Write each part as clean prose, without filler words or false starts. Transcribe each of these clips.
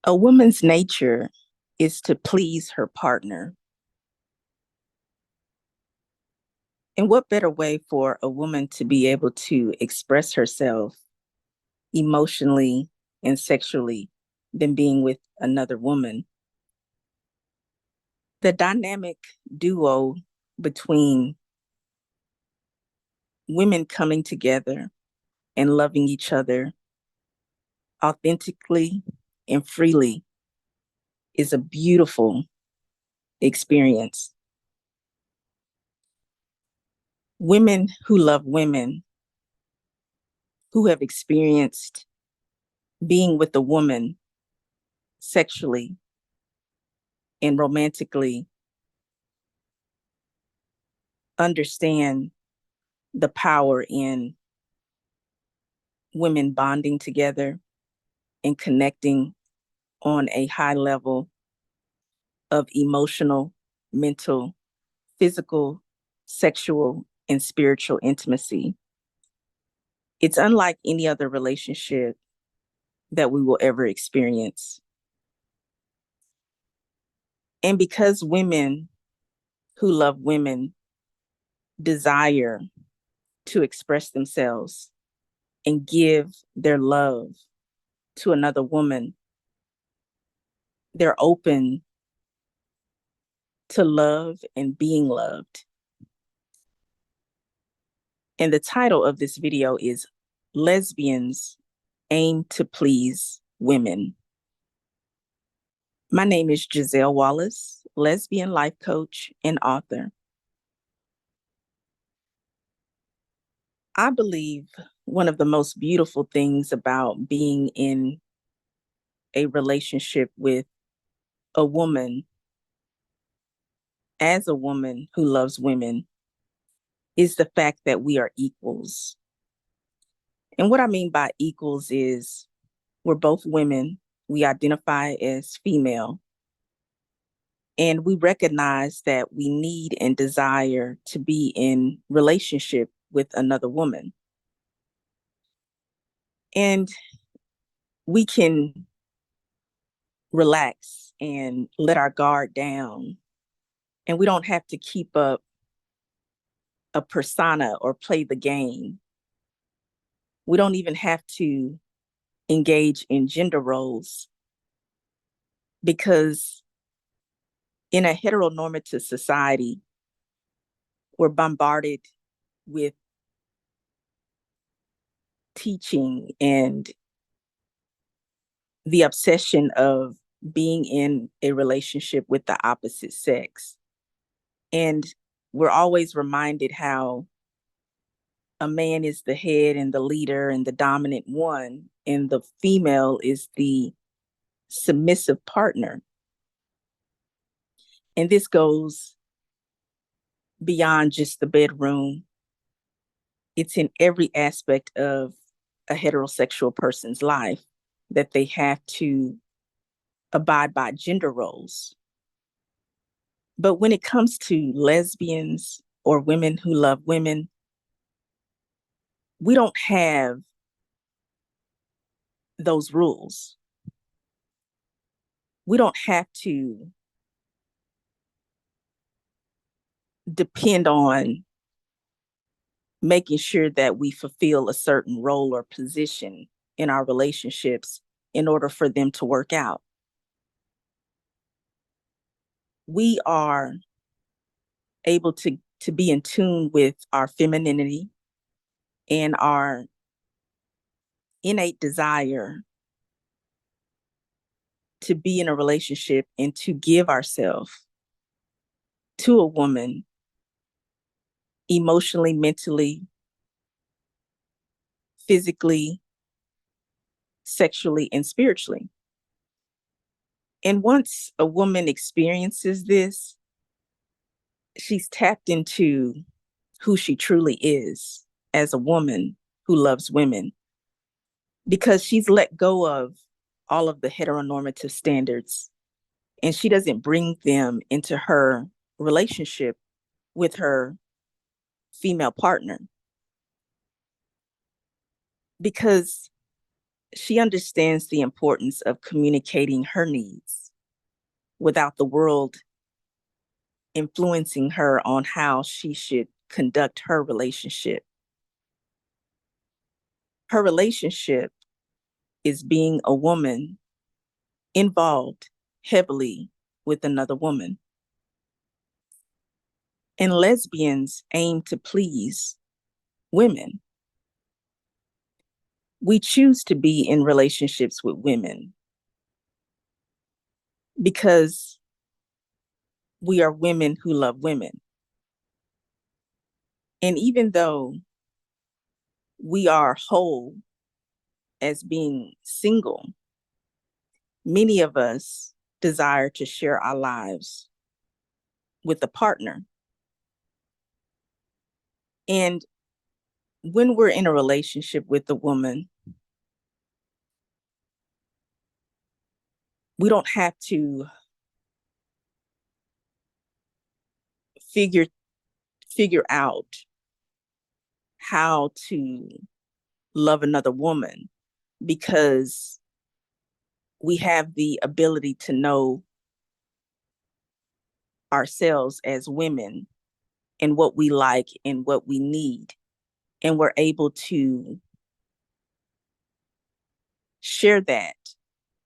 A woman's nature is to please her partner. And what better way for a woman to be able to express herself emotionally and sexually than being with another woman? The dynamic duo between women coming together and loving each other authentically and freely is a beautiful experience. Women who love women, who have experienced being with a woman sexually and romantically, understand the power in women bonding together and connecting on a high level of emotional, mental, physical, sexual, and spiritual intimacy. It's unlike any other relationship that we will ever experience. And because women who love women desire to express themselves and give their love to another woman, they're open to love and being loved. And the title of this video is Lesbians Aim to Please Women. My name is Giselle Wallace, lesbian life coach and author. I believe one of the most beautiful things about being in a relationship with a woman, as a woman who loves women, is the fact that we are equals. And what I mean by equals is we're both women, we identify as female, and we recognize that we need and desire to be in relationship with another woman. And we can relax and let our guard down, and we don't have to keep up a persona or play the game. We don't even have to engage in gender roles, because in a heteronormative society, we're bombarded with teaching and the obsession of being in a relationship with the opposite sex. And we're always reminded how a man is the head and the leader and the dominant one, and the female is the submissive partner. And this goes beyond just the bedroom. It's in every aspect of a heterosexual person's life that they have to abide by gender roles. But when it comes to lesbians or women who love women, we don't have those rules. We don't have to depend on making sure that we fulfill a certain role or position in our relationships in order for them to work out. We are able to be in tune with our femininity and our innate desire to be in a relationship and to give ourselves to a woman emotionally, mentally, physically, sexually, and spiritually. And once a woman experiences this, she's tapped into who she truly is as a woman who loves women, because she's let go of all of the heteronormative standards, and she doesn't bring them into her relationship with her female partner. because she understands the importance of communicating her needs without the world influencing her on how she should conduct her relationship. Her relationship is being a woman involved heavily with another woman. And lesbians aim to please women. We choose to be in relationships with women because we are women who love women. And even though we are whole as being single, many of us desire to share our lives with a partner. And when we're in a relationship with a woman, we don't have to figure out how to love another woman, because we have the ability to know ourselves as women and what we like and what we need. And we're able to share that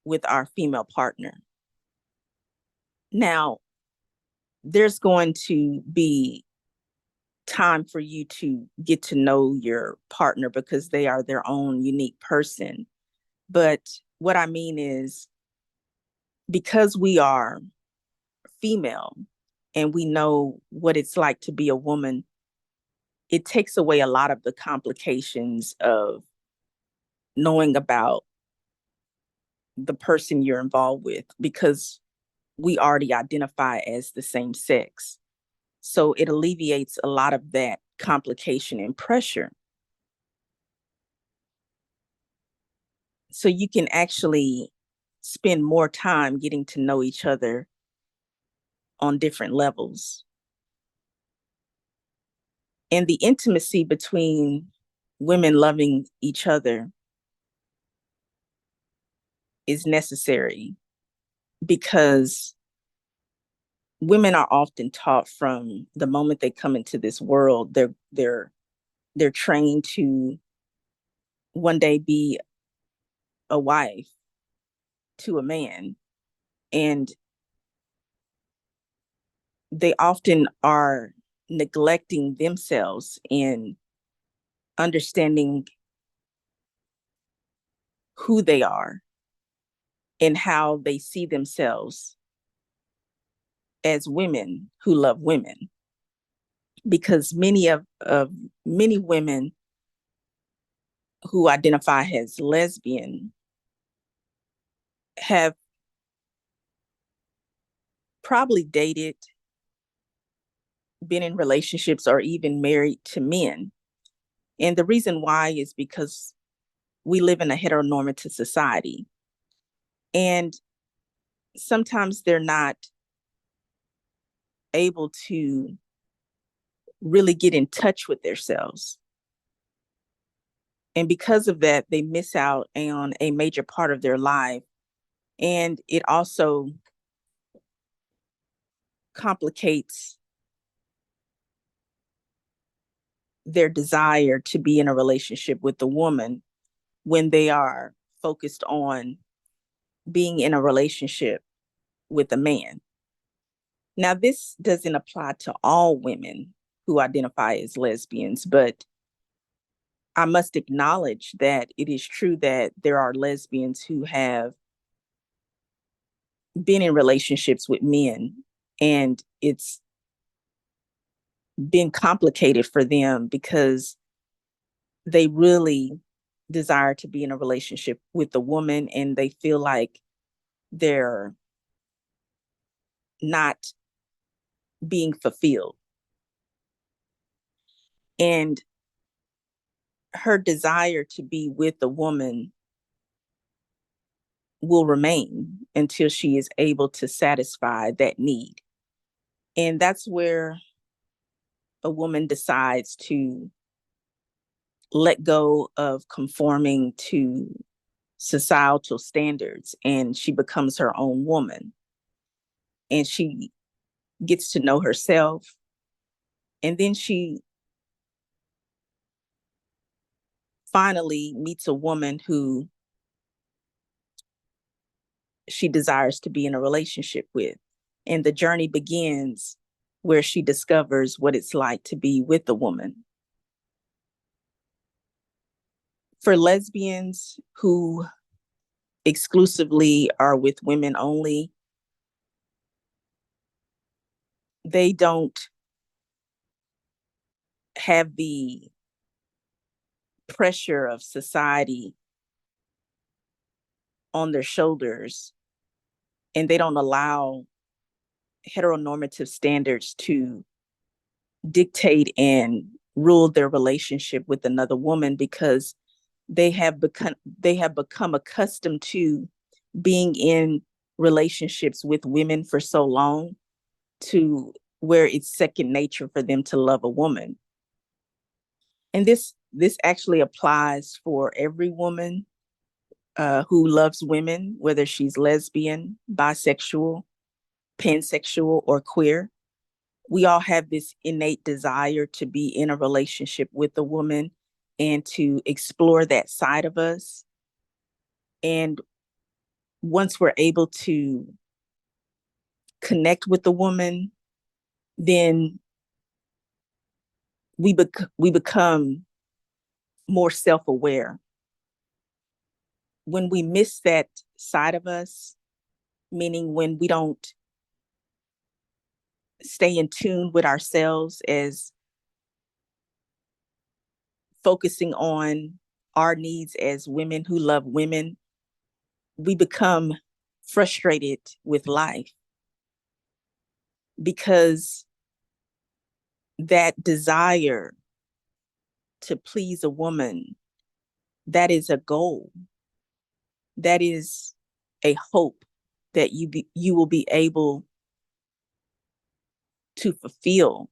with our female partner. Now, there's going to be time for you to get to know your partner because they are their own unique person. But what I mean is, because we are female and we know what it's like to be a woman, it takes away a lot of the complications of knowing about the person you're involved with, because we already identify as the same sex. So it alleviates a lot of that complication and pressure. So you can actually spend more time getting to know each other on different levels. And the intimacy between women loving each other is necessary, because women are often taught from the moment they come into this world, they're trained to one day be a wife to a man, and they often are neglecting themselves in understanding who they are and how they see themselves as women who love women. Because many women who identify as lesbian have probably dated, been in relationships, or even married to men. And the reason why is because we live in a heteronormative society. And sometimes they're not able to really get in touch with themselves. And because of that, they miss out on a major part of their life. And it also complicates their desire to be in a relationship with the woman when they are focused on being in a relationship with a man. Now, this doesn't apply to all women who identify as lesbians, but I must acknowledge that it is true that there are lesbians who have been in relationships with men, and it's been complicated for them because they really desire to be in a relationship with a woman, and they feel like they're not being fulfilled. And her desire to be with a woman will remain until she is able to satisfy that need. And that's where a woman decides to let go of conforming to societal standards, and she becomes her own woman. And she gets to know herself. And then she finally meets a woman who she desires to be in a relationship with. And the journey begins where she discovers what it's like to be with a woman. For lesbians who exclusively are with women only, they don't have the pressure of society on their shoulders, and they don't allow heteronormative standards to dictate and rule their relationship with another woman, because they have become accustomed to being in relationships with women for so long, to where it's second nature for them to love a woman. And this actually applies for every woman who loves women, whether she's lesbian, bisexual, pansexual, or queer. We all have this innate desire to be in a relationship with a woman and to explore that side of us. And once we're able to connect with the woman, then we become more self-aware. When we miss that side of us, meaning when we don't stay in tune with ourselves, as focusing on our needs as women who love women, we become frustrated with life, because that desire to please a woman, that is a goal. That is a hope that you will be able to fulfill.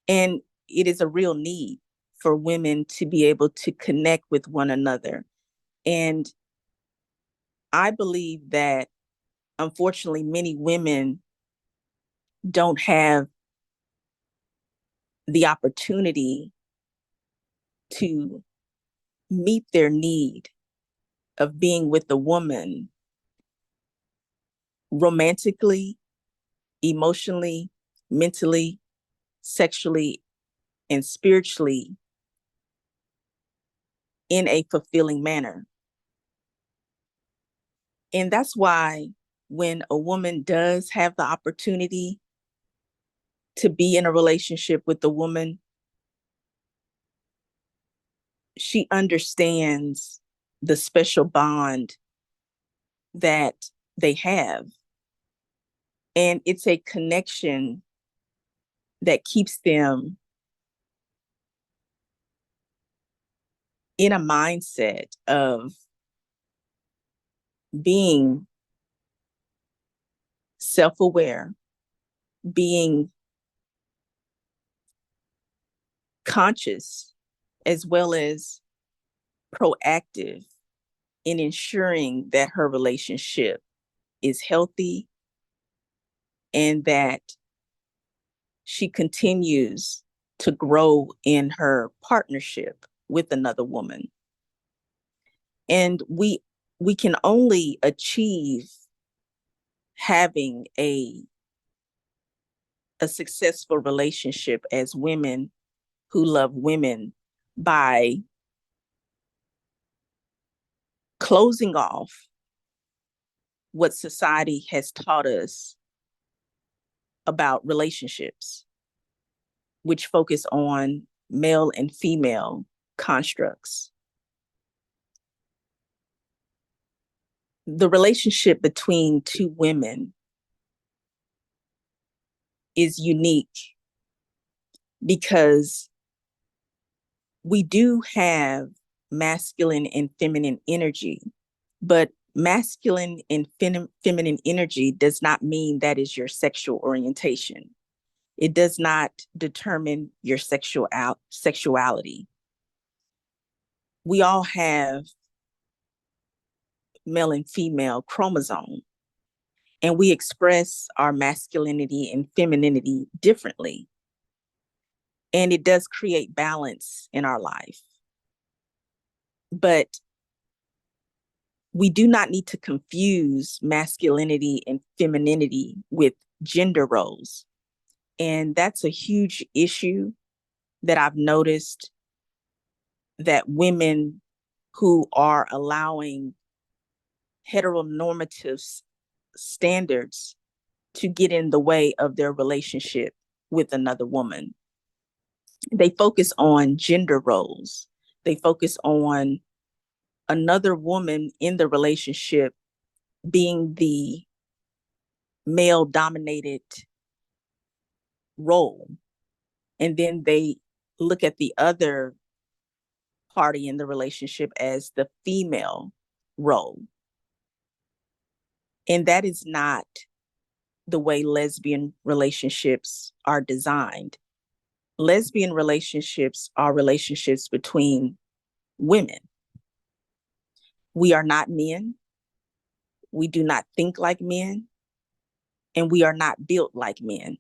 And it is a real need for women to be able to connect with one another. And I believe that, unfortunately, many women don't have the opportunity to meet their need of being with a woman romantically, emotionally, mentally, sexually, and spiritually in a fulfilling manner. And that's why when a woman does have the opportunity to be in a relationship with a woman, she understands the special bond that they have. And it's a connection that keeps them in a mindset of being self-aware, being conscious, as well as proactive in ensuring that her relationship is healthy and that she continues to grow in her partnership with another woman. And we can only achieve having a successful relationship as women who love women by closing off what society has taught us about relationships, which focus on male and female constructs. The relationship between two women is unique because we do have masculine and feminine energy, but masculine and feminine energy does not mean that is your sexual orientation. It does not determine your sexuality. we all have male and female chromosome, and we express our masculinity and femininity differently. And it does create balance in our life. But we do not need to confuse masculinity and femininity with gender roles. And that's a huge issue that I've noticed, that women who are allowing heteronormative standards to get in the way of their relationship with another woman. They focus on gender roles. They focus on another woman in the relationship being the male dominated role. And then they look at the other party in the relationship as the female role. And that is not the way lesbian relationships are designed. Lesbian relationships are relationships between women. We are not men. We do not think like men. And we are not built like men.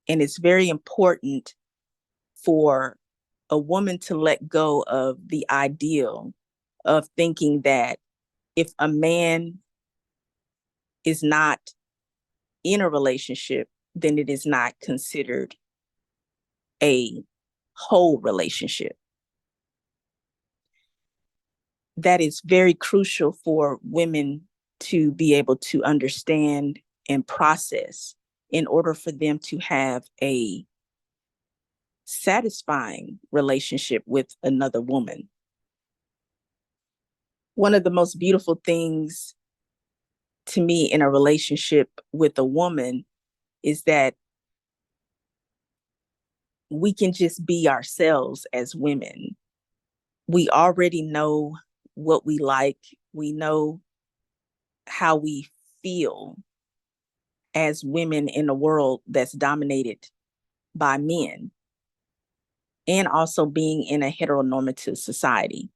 And it's very important for a woman to let go of the ideal of thinking that if a man is not in a relationship, then it is not considered a whole relationship. That is very crucial for women to be able to understand and process in order for them to have a satisfying relationship with another woman. One of the most beautiful things to me in a relationship with a woman is that we can just be ourselves as women. We already know what we like. We know how we feel as women in a world that's dominated by men, and also being in a heteronormative society.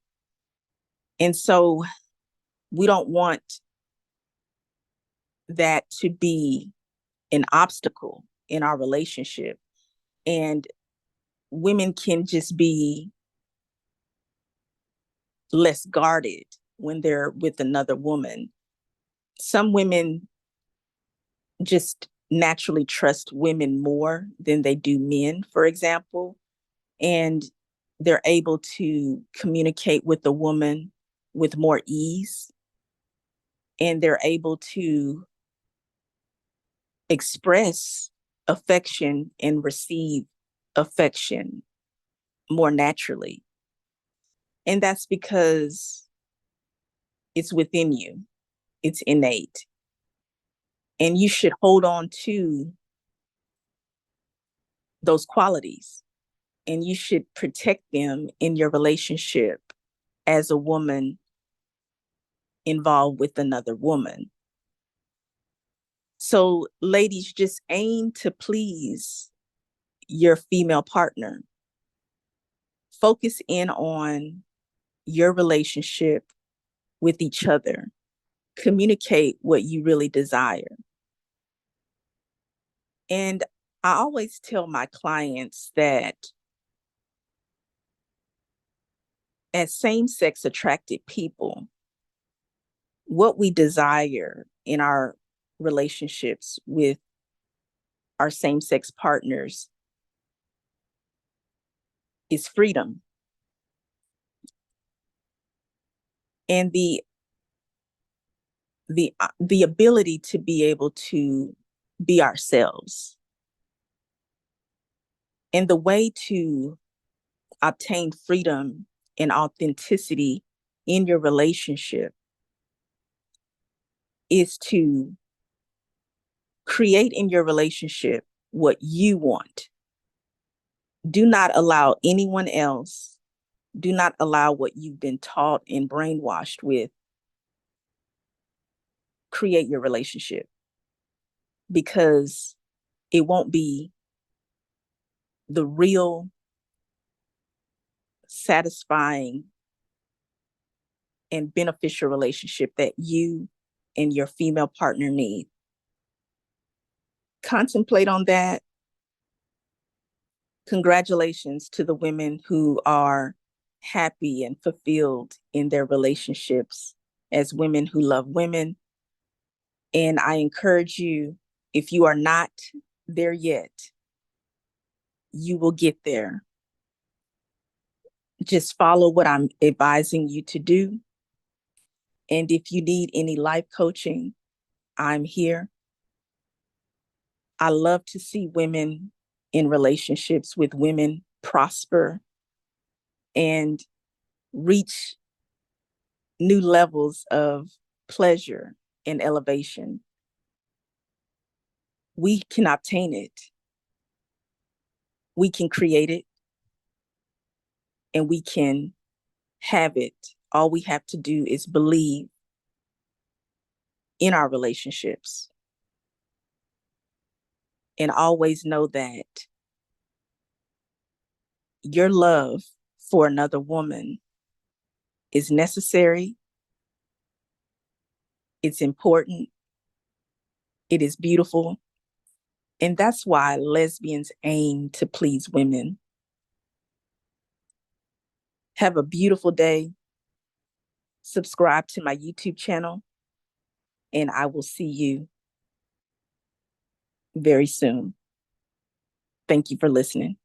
And so we don't want that to be an obstacle in our relationship. And women can just be less guarded when they're with another woman. Some women just naturally trust women more than they do men, for example, and they're able to communicate with a woman with more ease, and they're able to express affection and receive affection more naturally. And that's because it's within you, it's innate. And you should hold on to those qualities, and you should protect them in your relationship as a woman involved with another woman. So, ladies, just aim to please your female partner. Focus in on your relationship with each other. Communicate what you really desire. And I always tell my clients that as same-sex attracted people, what we desire in our relationships with our same-sex partners is freedom. And the ability to be able to be ourselves. And the way to obtain freedom and authenticity in your relationship is to create in your relationship what you want. Do not allow anyone else, do not allow what you've been taught and brainwashed with create your relationship, because it won't be the real satisfying and beneficial relationship that you and your female partner need. Contemplate on that. Congratulations to the women who are happy and fulfilled in their relationships as women who love women. And I encourage you, if you are not there yet, you will get there. Just follow what I'm advising you to do. And if you need any life coaching, I'm here. I love to see women in relationships with women prosper and reach new levels of pleasure and elevation. We can obtain it. We can create it, and we can have it. All we have to do is believe in our relationships and always know that your love for another woman is necessary, it's important, it is beautiful, and that's why lesbians aim to please women. Have a beautiful day. Subscribe to my YouTube channel, and I will see you very soon. Thank you for listening.